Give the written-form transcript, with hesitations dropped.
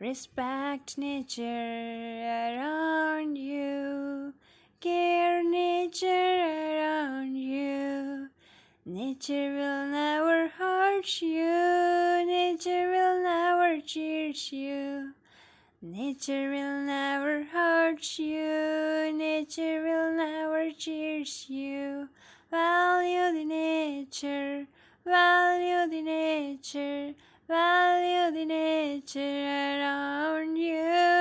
Respect nature around you. Care nature around you. Nature will never hurt you. Nature will never cheat you. Nature will never hurt you. Nature will never cheat you. Value the nature. Value the nature. Value the nature around you.